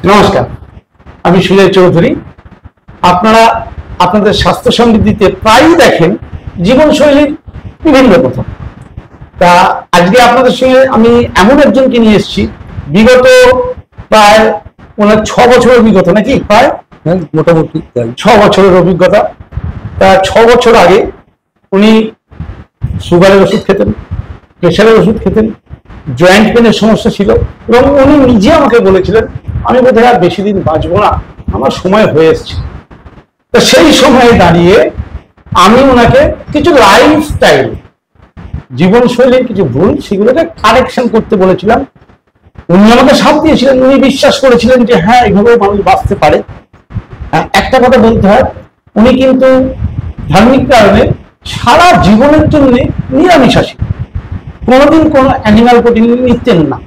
নমস্কার, আমি সুজয় চৌধুরী। আপনারা আপনাদের স্বাস্থ্য সমৃদ্ধিতে প্রায়ই দেখেন জীবনশৈলীর বিভিন্ন কথা। তা আজকে আপনাদের সঙ্গে আমি এমন একজনকে নিয়ে এসেছি, বিগত প্রায় 6 বছরের অভিজ্ঞতা, নাকি প্রায় মোটামুটি 6 বছরের অভিজ্ঞতা। তা 6 বছর আগে উনি সুগারের ওষুধ খেতেন, প্রেশারের ওষুধ খেতেন, জয়েন্ট পেনের সমস্যা ছিল, এবং উনি নিজে আমাকে বলেছিলেন আমি বোধহয় আর বেশি দিন বাঁচবো না, আমার সময় হয়ে এসছে। তো সেই সময়ে দাঁড়িয়ে আমি ওনাকে কিছু লাইফস্টাইল, জীবনশৈলীর কিছু ভুল, সেগুলোকে কারেকশন করতে বলেছিলাম। উনি আমাকে সাথ দিয়েছিলেন, উনি বিশ্বাস করেছিলেন যে হ্যাঁ, এইভাবেও মানুষ বাঁচতে পারে। একটা কথা বলতে হয়, উনি কিন্তু ধার্মিক কারণে সারা জীবনের জন্য নিরামিষাশী, কোনোদিন কোনো অ্যানিমাল প্রোটিন নিতেন না।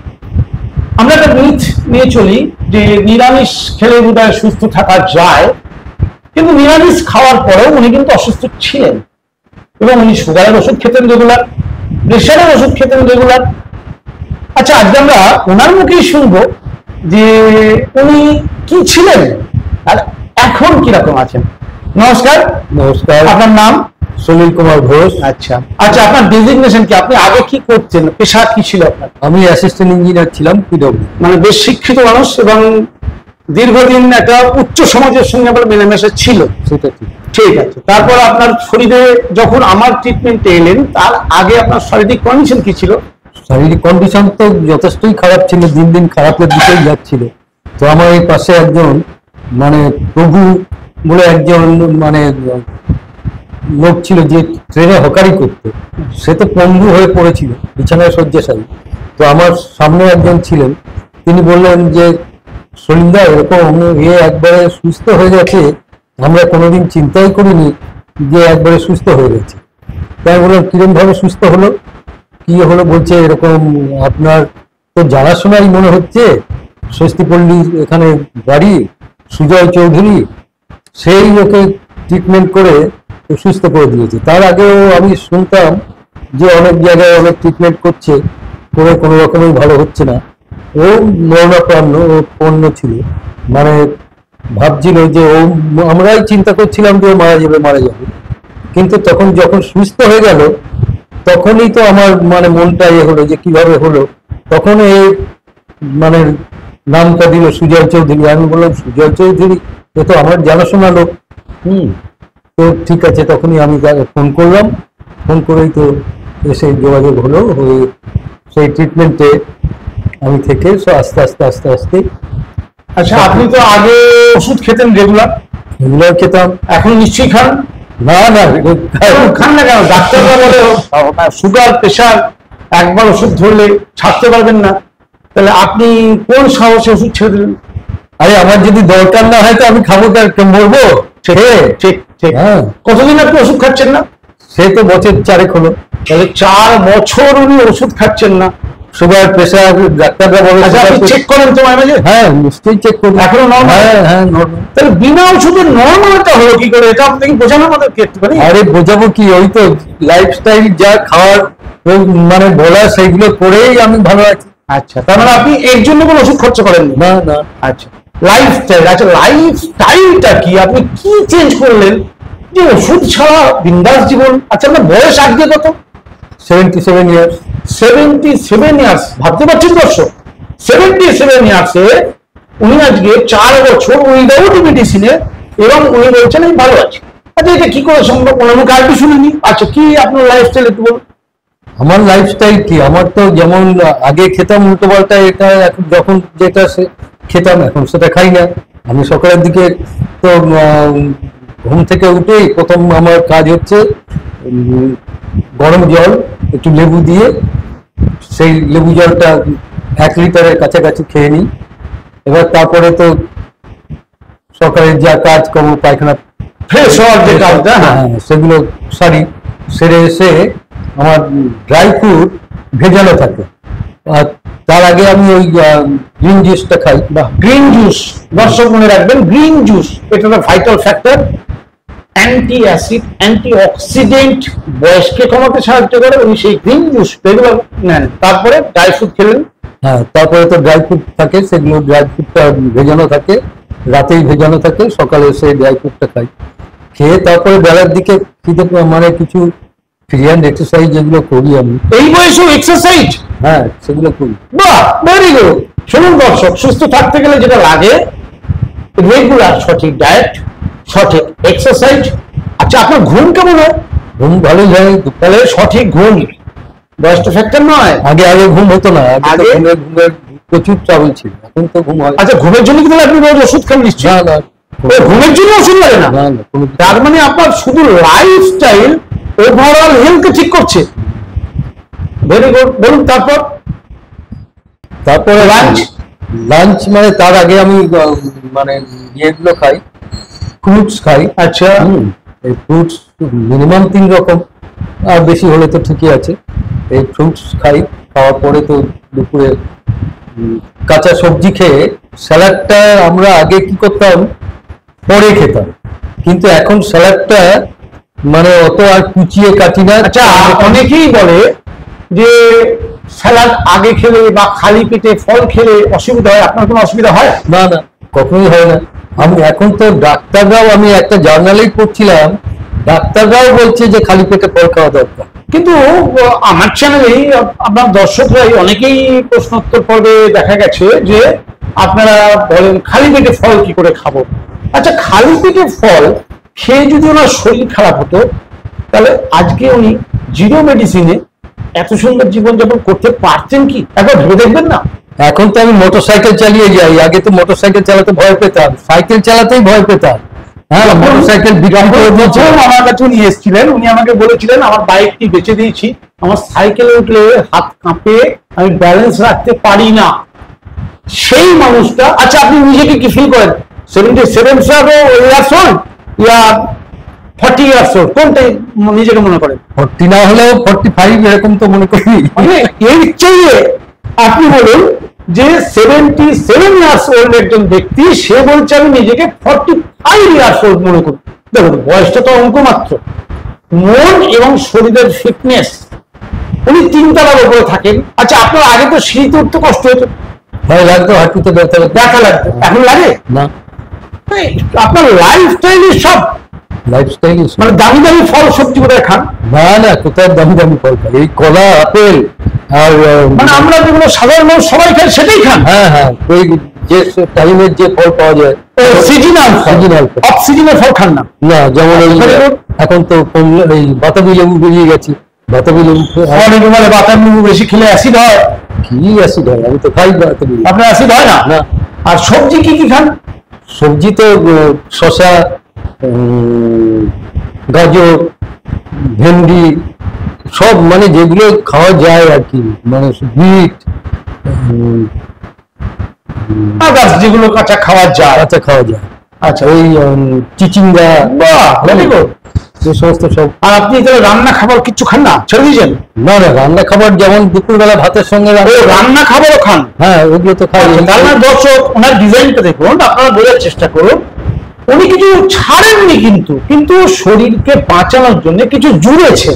আমরা একটা মিথ নিয়ে চলি যে নিরামিষ খেলে বোধহয় সুস্থ থাকা যায়, কিন্তু নিরামিষ খাওয়ার পরেও উনি কিন্তু অসুস্থ ছিলেন, এবং উনি সুগারের ওষুধ খেতেন রেগুলার, প্রেশারের ওষুধ খেতেন রেগুলার। আচ্ছা, আজকে আমরা ওনার মুখেই শুনবো যে উনি কি ছিলেন আর এখন কিরকম আছেন। নমস্কার। নমস্কার, আপনার নাম? সুনীল কুমার ঘোষ। আচ্ছা আচ্ছা, আপনার ডেজিগনেশন কি? আপনি আগে কি করতেন, পেশা কি ছিল আপনার? আমি অ্যাসিস্ট্যান্ট ইঞ্জিনিয়ার ছিলাম পিডব্লিউ। মানে বেশ শিক্ষিত মানুষ, এবং দীর্ঘদিন একটা উচ্চ সমাজের সঙ্গে আপনার মেলামেশা ছিল। সেটা ঠিক। ঠিক আছে। তারপর আপনার শরীরে যখন আমার ট্রিটমেন্টে এলেন, তার আগে আপনার শারীরিক কন্ডিশন কি ছিল? শারীরিক কন্ডিশন তো যথেষ্টই খারাপ ছিল, দিন দিন খারাপের দিকেই যাচ্ছিল। তো আমার এই পাশে একজন মানে প্রভু বলে একজন মানে লোক ছিল যে ট্রেনে হকারি করতো, সে তো পঙ্গু হয়ে পড়েছিল, বিছানায় শয্যাশায়ী। তো আমার সামনে একজন ছিলেন, তিনি বললেন যে সলিলদা, এরকম একবারে সুস্থ হয়ে গেছে, আমরা কোনোদিন চিন্তাই করিনি যে একবারে সুস্থ হয়ে গেছে। তাই বললাম কিরম ভাবে সুস্থ হলো, কি হলো? বলছে এরকম আপনার তো জানাশোনাই মনে হচ্ছে, স্বস্তিপল্লীর এখানে বাড়ি, সুজয় চৌধুরী, সেই ওকে ট্রিটমেন্ট করে সুস্থ করে দিয়েছে। তার আগেও আমি শুনতাম যে অনেক জায়গায় অনেক ট্রিটমেন্ট করছে, করে কোনো রকমই ভালো হচ্ছে না। ও মরণাপন্ন, ও পণ্য ছিল, মানে ভাবছিল যে ও, আমরাই চিন্তা করছিলাম যে ও মারা যাবে। কিন্তু তখন যখন সুস্থ হয়ে গেল, তখনই তো আমার মানে মনটা হলো যে কিভাবে হলো। তখন এই মানে নামটা দিল সুজয় চৌধুরী। আমি বললাম সুজয় চৌধুরী, এ তো আমার জানাশোনা লোক। তো ঠিক আছে, তখনই আমি ফোন করলাম, ফোন করেই তো এসে যোগাযোগ হলো, হয়ে সেই ট্রিটমেন্টে আমি থেকে আস্তে আস্তে। আচ্ছা, আপনি তো আগে ওষুধ খেতেন রেগুলার খেতাম। এখন নিশ্চয়ই খান? না, খান না কেন? ডাক্তাররা বলে সুগার প্রেশার একবার ওষুধ ধরলে ছাড়তে পারবেন না, তাহলে আপনি কোন সাহসে ওষুধ ছেড়ে দিলেন? আরে আমার যদি দরকার না হয় তো আমি খাবো, মরবো? ঠিক। হ্যাঁ। কতদিন আপনি ওষুধ খাচ্ছেন না? সে তো বছর 4 হলো। তাহলে 4 বছর উনি ওষুধ খাচ্ছেন না। সুগার প্রেশার ডাক্তাররা বলে চেক করেন তো মাঝে? হ্যাঁ, নিশ্চয়ই চেক করি। এখনো নরমাল? হ্যাঁ নরমাল। তাহলে বিনা ওষুধে নরমালটা হলো কি করে? এটা আপনাকে বোঝানো আমাদেরকে একটুখানি। আরে বোঝাবো কি, ওই তো লাইফস্টাইল যা খাওয়ার মানে বলা, সেইগুলো করেই আমি ভালো আছি। আচ্ছা, তার মানে আপনি এর জন্য কোনো ওষুধ খরচা করেননি? না। আচ্ছা, লাইফস্টাইল। আচ্ছা, লাইফস্টাইলটা কি? আপনি কি চেঞ্জ করলেন যে ওষুধ ছাড়া বিন্দাস জীবন? আচ্ছা, আপনার বয়স আজকে কত? 77 ইয়ার্স। 77 ইয়ার্স। ভাবতে পারছেন দর্শক, 77 ইয়ার্সে উনি আজকে 4 বছর উইদাউট মেডিসিনে, এবং উনি বলছেন আমি ভালো আছি। আচ্ছা, এটা কি করে সম্ভব? ওনার মুখে আর কিছু শুনিনি। আচ্ছা, কি আপনার লাইফস্টাইল একটু বলুন। আমার লাইফস্টাইল কি, আমার তো যেমন আগে খেতাম উল্টো পাল্টা, এটা এখন যখন যেটা খেতাম এখন সেটা খাই না। আমি সকালের দিকে তো ঘুম থেকে উঠেই প্রথম আমার কাজ হচ্ছে গরম জল একটু লেবু দিয়ে, সেই লেবু জলটা 1 লিটারের কাছাকাছি খেয়ে নিই। এবার তারপরে তো সকালের যা কাজ করবো, পায়খানা ফ্রেশ হওয়ার যে কাজটা, সেগুলো সেরে এসে আমার ড্রাই ফ্রুট ভেজানো থাকে, আর তার আগে আমি ওই গ্রিন জুসটা খাই। গ্রিন জুস, দর্শক মনে রাখবেন, গ্রিন জুস এটা একটা vital factor, anti acid, antioxidant, বয়সকে কমাতে সাহায্য করে। উনি সেই গ্রিন জুস রেগুলার নেন। তারপরে ড্রাই ফ্রুট খেলেন, হ্যাঁ, তারপরে তো ড্রাই ফ্রুট থাকে, সেগুলো ড্রাই ফ্রুটটা ভেজানো থাকে, রাতেই ভেজানো থাকে, সকালে সেই ড্রাই ফ্রুটটা খাই। খেয়ে তারপরে বেলার দিকে খিদে মানে কিছু ফ্রি হ্যান্ড এক্সারসাইজ যেগুলো করি আমি। এই বয়সে এক্সারসাইজ? হ্যাঁ, সেগুলো করি। বাহ, ভেরি গুড। শুনুন দর্শক, সুস্থ থাকতে গেলে যেটা লাগে রেগুলার সঠিক ডায়েট, সঠিক এক্সারসাইজ। আচ্ছা, আপনার ঘুম কেমন হয়? ঘুম ভালোই হয়। তাহলে সঠিক ঘুম বয়সটা ফ্যাক্টর নয়। আগে ঘুম হতো না, আগে ঘুমের প্রচুর ট্রাবল ছিল, এখন তো ঘুম হয়। আচ্ছা, ঘুমের জন্য কি তাহলে আপনি রোজ ওষুধ খান নিশ্চয়ই? না না, ঘুমের জন্য ওষুধ লাগে না? তার মানে আপনার শুধু লাইফস্টাইল ওভারঅল হেলথকে ঠিক করছে। Very good. বলুন তারপরে লাঞ্চ? লাঞ্চ মানে তার আগে আমি মানে ইয়েগুলো খাই, ফ্রুটস খাই। আচ্ছা, এই ফ্রুটস মিনিমাম 3 রকম, আর বেশি হলে তো ঠিকই আছে। এই ফ্রুটস খাই, খাওয়ার পরে তো দুপুরে কাঁচা সবজি খেয়ে স্যালাডটা আমরা আগে কি করতাম, পরে খেতাম, কিন্তু এখন স্যালাডটা মানে অত আর কুচিয়ে কাটি না। আচ্ছা, অনেকেই বলে যে স্যালাড আগে খেলে বা খালি পেটে ফল খেলে অসুবিধা হয়। আপনার কোনো অসুবিধা হয়? না না, কখনোই হয় না। আমি এখন তো ডাক্তাররাও, আমি একটা জার্নালেই পড়ছিলাম, ডাক্তাররাও বলছে যে খালি পেটে ফল খাওয়া দরকার। কিন্তু আমার চ্যানেলেই আপনার দর্শকরাই অনেকেই প্রশ্নোত্তর পর্বে দেখা গেছে যে আপনারা বলেন খালি পেটে ফল কি করে খাবো। আচ্ছা, খালি পেটে ফল খেয়ে যদি ওনার শরীর খারাপ হতো, তাহলে আজকে উনি জিরো মেডিসিনে এত সুন্দর জীবনযাপন করতে পারতেন কি? একবার ভেবে দেখবেন না। এখন তো আমি মোটরসাইকেল চালিয়ে যাই, আগে তো মোটরসাইকেল চালাতে ভয় পেতাম, সাইকেল চালাতেই ভয় পেতাম। হ্যাঁ, মোটরসাইকেল আমার কাছে নিয়ে এসেছিলেন, উনি আমাকে বলেছিলেন আমার বাইকটি বেচে দিয়েছি, আমার সাইকেলে উঠলে হাত কাঁপে, আমি ব্যালেন্স রাখতে পারি না। সেই মানুষটা, আচ্ছা আপনি নিজেকে কি ফিল করেন? 77 ইয়ার্স ওল্ড ইয়া 40 ইয়ার্স ওল্ড, কোনটাই নিজেকে মনে করেন? 40 না হলেও 45 এরকম তো মনে করি। মানে এর চেয়ে আপনি বলুন যে 77 ইয়ার্স ওল্ড একজন ব্যক্তি, সে বলছে আমি নিজেকে 45 ইয়ার্স ওল্ড মনে করি। দেখুন, বয়সটা তো অঙ্ক মাত্র, মন এবং শরীরের ফিটনেস। উনি 3 তলার উপরে থাকেন। আচ্ছা, আপনার আগে তো সিঁড়িতে উঠতে কষ্ট হতো? ভয় লাগতো, হাঁটুতে ব্যথা লাগতো, এখন লাগে না। আপনার লাইফস্টাইলই সব, লাইফস্টাইল মানে দামি দামি ফল সবজি কোথায় খান? না না, কোথায় দামি দামি ফল খাই? এই কলা, আপেল, আর মানে আমরা যেগুলো সাধারণ মানুষ সবাই খাই সেটাই খান? হ্যাঁ হ্যাঁ, ওই যে টাইমের যে ফল পাওয়া যায়, সিজনাল অফ সিজনাল ফল খান না? না, যেমন এখন তো এই বাতাবি লেবু বেরিয়ে গেছে, বাতাবি লেবু। অনেকে বলে বাতাবি লেবু বেশি খেলে অ্যাসিড হয়। কি অ্যাসিড হয়? আমি তো খাই বাতাবি লেবু। আপনার অ্যাসিড হয় না? না। আর সবজি কি কি খান? সবজি তো শসা, গাজর, ভেন্ডি, সব মানে যেগুলো খাওয়া যায় আর কি, মানে বিট, যেগুলো কাঁচা খাওয়া যায়। কাঁচা খাওয়া যায়। আচ্ছা, ওই চিচিঙ্গা, যে সমস্ত সব। আর আপনি তাহলে রান্না খাবার কিছু খান না, ছেড়ে দিয়েছেন? না না, রান্না খাবার যেমন দুপুরবেলা ভাতের সঙ্গে রান্না খাবারও খান? হ্যাঁ, ওগুলো তো খাই। তার মানে দর্শক, ওনার ডিজাইনটা দেখুন, আপনারা বোঝার চেষ্টা করুন। উনি কিছু ছাড়েননি, কিন্তু শরীরকে বাঁচানোর জন্য কিছু জুড়েছে।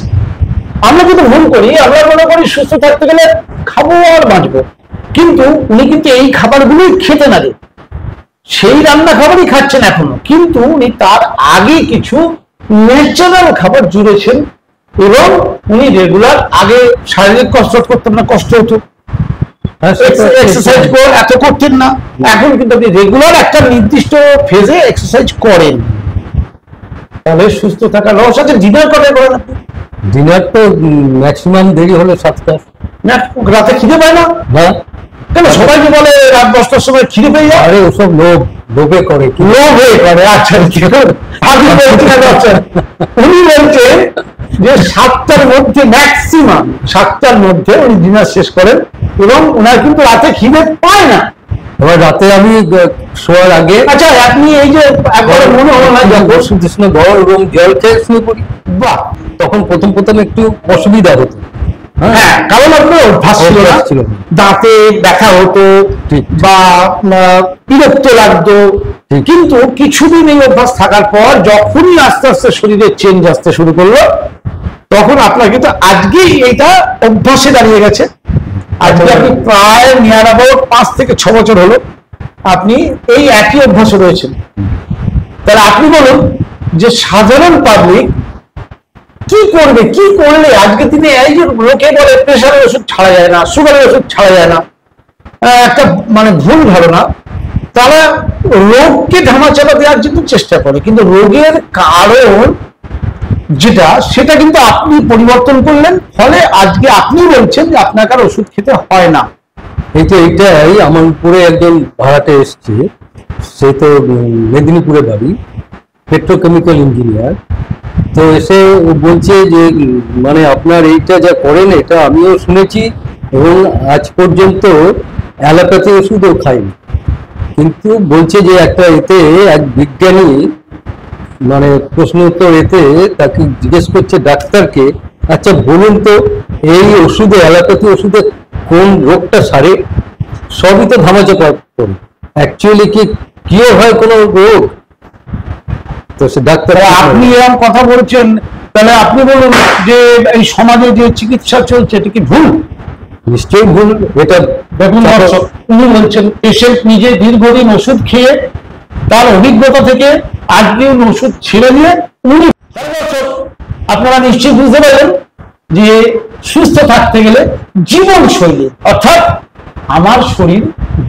আমরা কিন্তু ভুল করি, আমরা মনে করি সুস্থ থাকতে গেলে খাবো আর বাঁচবো, কিন্তু উনি কিন্তু এই খাবারগুলোই খেতে না, সেই রান্না খাবারই খাচ্ছেন এখনো, কিন্তু উনি তার আগে কিছু ন্যাচারাল খাবার জুড়েছেন। এবং উনি রেগুলার, আগে শারীরিক কসরত করতেন না, কষ্ট হতো, এক্সারসাইজ এত করতেন না, এখন কিন্তু আপনি রেগুলার একটা নির্দিষ্ট ফেজে এক্সারসাইজ করেন। তাহলে সুস্থ থাকার রহস্য আছে। ডিনার কটায় করেন আপনি? ডিনার তো ম্যাক্সিমাম দেরি হলে 7টা। রাতে খিদে পায় না? না। কেন? সবাইকে বলে রাত 10টার সময় খিদে পেয়ে যায়। আরে ওসব লোভে করে। আচ্ছা, আপনি বলছেন, উনি বলছেন যে 7টার মধ্যে, ম্যাক্সিমাম 7টার মধ্যে উনি ডিনার শেষ করেন, এবং ওনার কিন্তু রাতে খিদে পায় না। এবার রাতে আমি শোয়ার আগে, আচ্ছা আপনি এই যে একবার মনে হলো না যখন সুতৃষ্ণ গরম এবং জল খেয়ে শুয়ে পড়ি, বাহ, তখন প্রথম একটু অসুবিধা হতো। হ্যাঁ, কারণ আপনার অভ্যাস ছিল, দাঁতে ব্যথা হতো বা বিরক্ত লাগতো। কিন্তু কিছুদিন এই অভ্যাস থাকার পর যখনই আস্তে আস্তে শরীরে চেঞ্জ আসতে শুরু করলো, তখন আপনার কিন্তু আজকেই এটা অভ্যাসে দাঁড়িয়ে গেছে। আজকে আপনি প্রায় নিয়ার অ্যাবাউট 5 থেকে 6 বছর হলো আপনি এই একই অভ্যাসে রয়েছেন। তাহলে আপনি বলুন যে সাধারণ পাবলিক কি করবে, কি করলে আজকে দিনে এই যে লোকে বলে প্রেশারের ওষুধ ছাড়া যায় না, সুগারের ওষুধ ছাড়া যায় না, একটা মানে ভুল ধারণা। তারা রোগকে ধামাচাপা দেওয়ার জন্য চেষ্টা করে, কিন্তু রোগের কারণ যেটা সেটা কিন্তু আপনি পরিবর্তন করলেন, ফলে আজকে আপনি বলছেন যে আপনাকে আর ওষুধ খেতে হয় না। এইটাই আমার উপরে একজন ভাড়াটে এসছে, সে তো মেদিনীপুরে বাড়ি, পেট্রোকেমিক্যাল ইঞ্জিনিয়ার। তো এসে ও বলছে যে মানে আপনার এইটা যা করেন এটা আমিও শুনেছি এবং আজ পর্যন্ত অ্যালোপ্যাথি ওষুধও খাইনি, কিন্তু বলছে যে একটা এতে এক বিজ্ঞানী মানে প্রশ্ন উত্তর এতে তাকে জিজ্ঞেস করছে ডাক্তারকে, আচ্ছা বলুন তো এই ওষুধে অ্যালোপ্যাথি ওষুধে কোন রোগটা সারে? সবই তো ধামাচাপা করে, অ্যাকচুয়ালি কি কিওর হয় কোনো রোগ? তো সে ডাক্তার, আপনি এরকম কথা বলছেন, তাহলে আপনি বলুন যে এই সমাজে যে চিকিৎসা চলছে এটা কি ভুল? নিশ্চয়ই ভুল। এটা দেখুন দর্শক, উনি বলছেন পেশেন্ট নিজে দীর্ঘদিন ওষুধ খেয়ে তার অভিজ্ঞতা থেকে আজকে উনি ওষুধ ছেড়ে দিয়ে উনি, আপনারা নিশ্চয়ই বুঝতে পারবেন যে সুস্থ থাকতে গেলে জীবনশৈলী অর্থাৎ আমার শরীর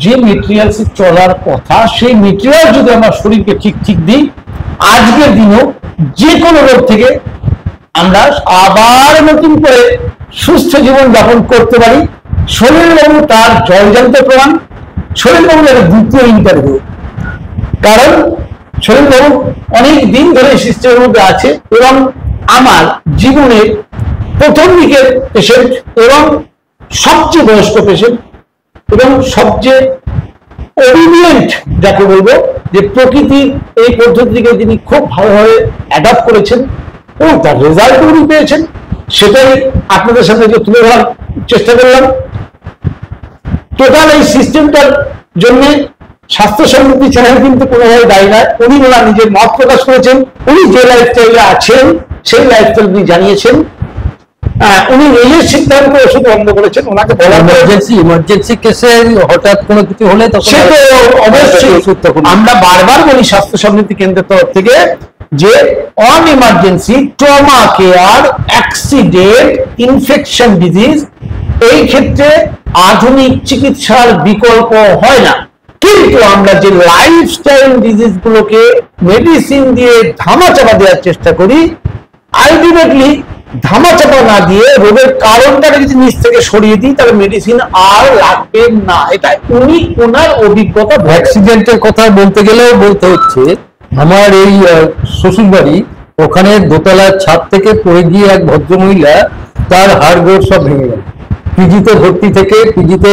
যে মেটেরিয়ালস চলার কথা সেই মেটেরিয়াল যদি আমার শরীরকে ঠিক ঠিক দিই, আজকের দিনেও যে কোনো রোগ থেকে আমরা আবার নতুন করে সুস্থ জীবন যাপন করতে পারি। শরীরবাবু তার জলজান্ত প্রমাণ। শরীরবাবু একটা দ্বিতীয় ইন্টারভিউ, কারণ শরীরবাবু অনেক দিন ধরে সিস্টেমের মধ্যে আছে এবং আমার জীবনের প্রথম দিকের পেশেন্ট এবং সবচেয়ে বয়স্ক পেশেন্ট এবং সবচেয়ে ওবিডিয়েন্ট যাকে বলবো, যে প্রকৃতির এই পদ্ধতিকে যিনি খুব ভালোভাবে অ্যাডাপ্ট করেছেন এবং তার রেজাল্ট উনি পেয়েছেন, সেটাই আপনাদের সামনে যে তুলে ধরার চেষ্টা করলাম। টোটাল এই সিস্টেমটার জন্য স্বাস্থ্য সমৃদ্ধি চ্যানেল কিন্তু কোনোভাবে দায়ী নয়। উনি ওনার নিজের মত প্রকাশ করেছেন, উনি যে লাইফস্টাইলে আছেন সেই লাইফস্টাইল উনি জানিয়েছেন, উনি নিজের সিদ্ধান্ত ওষুধ বন্ধ করেছেন। ওনাকে বলা ইমার্জেন্সি কেসে হঠাৎ কোনো কিছু হলে সে তো অবশ্যই ওষুধ, তখন আমরা বারবার বলি স্বাস্থ্য সমৃদ্ধি কেন্দ্রের তরফ থেকে যে on emergency, trauma care, accident, infection disease, এই ক্ষেত্রে আধুনিক চিকিৎসার বিকল্প হয় না। কিন্তু আমরা যে লাইফস্টাইল ডিজিজ গুলোকে মেডিসিন দিয়ে ধামাচাপা দেওয়ার চেষ্টা করি, আলটিমেটলি ধামাচাপা না দিয়ে রোগের কারণটাকে যদি নিচ থেকে সরিয়ে দিই তাহলে মেডিসিন আর লাগবে না। এটা উনি ওনার অভিজ্ঞতা। অ্যাক্সিডেন্টের কথা বলতে গেলেও বলতে হচ্ছে, আমার এই শ্বশুর বাড়ি, ওখানে দোতলার ছাদ থেকে পড়ে গিয়ে এক ভদ্রমহিলা, তার হাড় গোড় সব ভেঙে গেল। পিজিতে ভর্তি থেকে, পিজিতে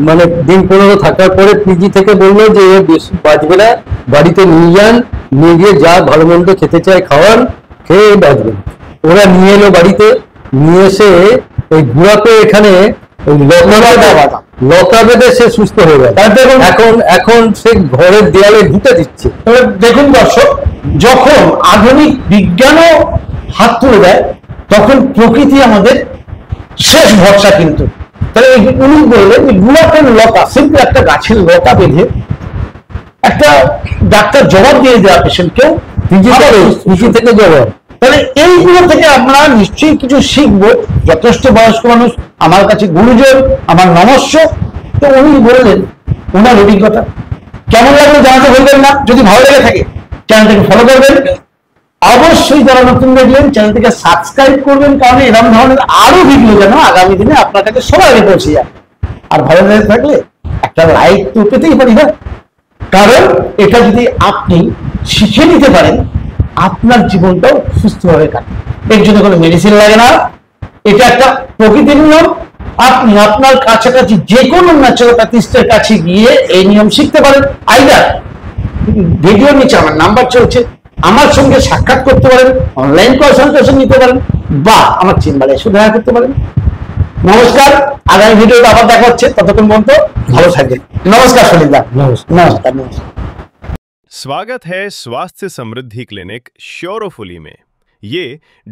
মানে দিন 15 থাকার পরে পিজি থেকে বললো যে বেশি বাঁচবে না, বাড়িতে নিয়ে যান, নিয়ে গিয়ে যা ভালো মন্দ খেতে চায় খাওয়ান, খেয়ে বাঁচবে। ওরা নিয়ে এলো বাড়িতে, নিয়ে এসে ওই গুড়াতে এখানে ওই লতা বেঁধে সে সুস্থ হয়ে গেল। এখন সে ঘরের দেয়ালে ঢুকে দিচ্ছে। দেখুন দর্শক, যখন আধুনিক বিজ্ঞানও হাত তুলে দেয় তখন প্রকৃতি আমাদের শেষ ভরসা। কিন্তু তাহলে উনি বললেন যে গুড়াতের লতা, সিম্পল একটা গাছের লতা বেঁধে একটা ডাক্তার জবাব দিয়ে দেওয়া পেশেন্টকেও পিজি থেকে জবাব। তাহলে এইগুলো থেকে আমরা নিশ্চয়ই কিছু শিখবো। যথেষ্ট বয়স্ক মানুষ, আমার কাছে গুরুজন, আমার নমস্য। তো উনি বললেন ওনার অভিজ্ঞতা কেমন লাগলো জানাতে ভুলবেন না। যদি ভালো লেগে থাকে চ্যানেলটাকে ফলো করবেন, অবশ্যই যারা নতুন দেখলেন চ্যানেলটিকে সাবস্ক্রাইব করবেন, কারণ এরকম ধরনের আরো ভিডিও যেন আগামী দিনে আপনার কাছে সবার আগে পৌঁছে যায়। আর ভালো লেগে থাকলে একটা লাইক তো পেতেই পারি না, কারণ এটা যদি আপনি শিখে নিতে পারেন আপনার জীবনটাও সুস্থভাবে কাটে। এর জন্য কোনো মেডিসিন লাগে না, এটা একটা প্রকৃতির নিয়ম। আপনি আপনার কাছাকাছি যে কোনো ন্যাচুরোপ্যাথিস্টের কাছে গিয়ে এই নিয়ম শিখতে পারেন। আইদার ভিডিও নিচে আমার নাম্বার চলছে, আমার সঙ্গে সাক্ষাৎ করতে পারেন, অনলাইন কনসালটেশন নিতে পারেন, বা আমার চেম্বারে এসে দেখা করতে পারেন। নমস্কার, আগামী ভিডিওতে আবার দেখা হচ্ছে, ততক্ষণ পর্যন্ত ভালো থাকবেন। নমস্কার সুনীলদা। নমস্কার। নমস্কার। स्वागत है स्वास्थ्य समृद्धि क्लिनिक श्योरोफुली में। ये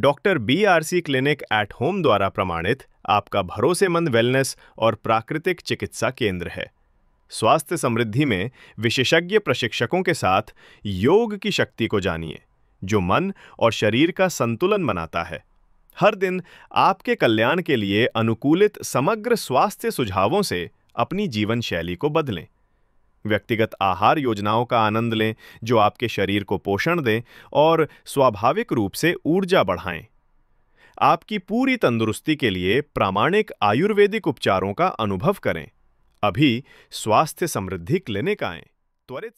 doctor BRC clinic at home द्वारा प्रमाणित आपका भरोसेमंद वेलनेस और प्राकृतिक चिकित्सा केंद्र है। स्वास्थ्य समृद्धि में विशेषज्ञ प्रशिक्षकों के साथ योग की शक्ति को जानिए, जो मन और शरीर का संतुलन बनाता है। हर दिन आपके कल्याण के लिए अनुकूलित समग्र स्वास्थ्य सुझावों से अपनी जीवन शैली को बदलें। व्यक्तिगत आहार योजनाओं का आनंद लें, जो आपके शरीर को पोषण दें और स्वाभाविक रूप से ऊर्जा बढ़ाएं। आपकी पूरी तंदुरुस्ती के लिए प्रामाणिक आयुर्वेदिक उपचारों का अनुभव करें। अभी स्वास्थ्य समृद्धि क्लिनिक आएं। त्वरित